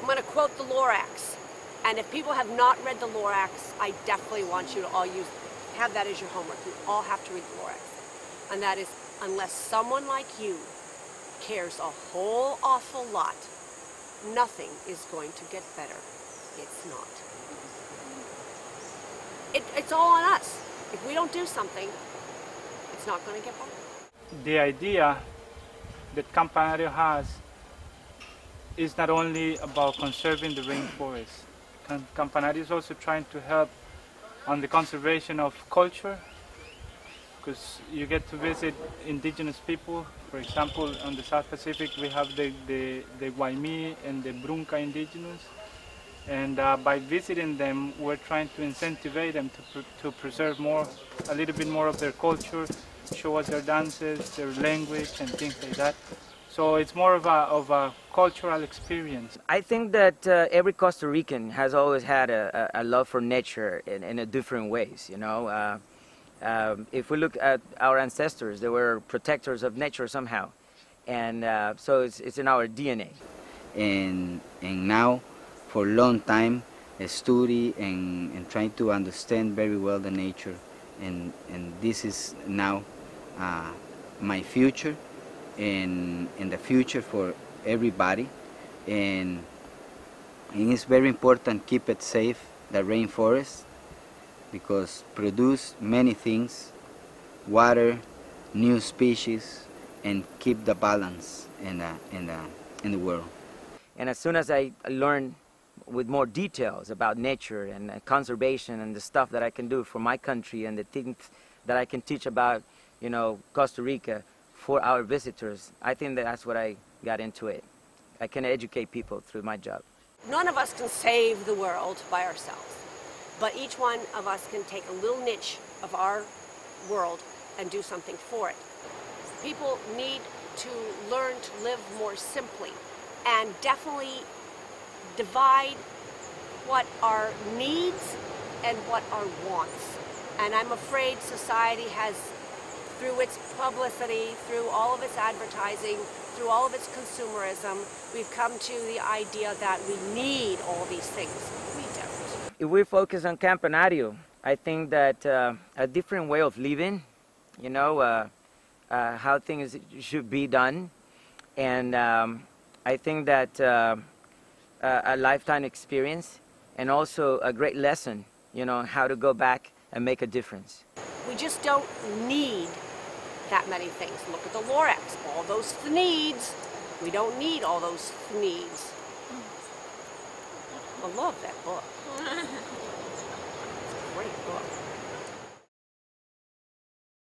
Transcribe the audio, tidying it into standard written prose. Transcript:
I'm going to quote the Lorax. And if people have not read the Lorax, I definitely want you to all have that as your homework. You all have to read the Lorax. And that is, unless someone like you cares a whole awful lot, nothing is going to get better. It's not. It's all on us. If we don't do something, it's not going to get better. The idea that Campanario has is not only about conserving the rainforest. Campanario is also trying to help on the conservation of culture, because you get to visit indigenous people. For example, on the South Pacific we have the Waimí and the Brunca indigenous, and by visiting them we're trying to incentivize them to preserve a little bit more of their culture, show us their dances, their language and things like that. So it's more of a cultural experience. I think that every Costa Rican has always had a love for nature in a different ways, you know. If we look at our ancestors, they were protectors of nature somehow. And so it's in our DNA. And now, for a long time, I study and trying to understand very well the nature. And this is now my future. And the future for everybody, and it's very important keep it safe, the rainforest, because produce many things, water, new species, and keep the balance in the world. And as soon as I learn with more details about nature and conservation and the stuff that I can do for my country and the things that I can teach about, you know, Costa Rica, for our visitors, I think that's what I got into it. I can educate people through my job. None of us can save the world by ourselves, but each one of us can take a little niche of our world and do something for it. People need to learn to live more simply and definitely divide what are needs and what are wants. And I'm afraid society has, through its publicity, through all of its advertising, through all of its consumerism, we've come to the idea that we need all these things. We don't. If we focus on Campanario, I think that a different way of living, you know, how things should be done, and I think that a lifetime experience and also a great lesson, you know, how to go back and make a difference. We just don't need that many things. Look at the Lorax, all those needs. We don't need all those needs. I love that book.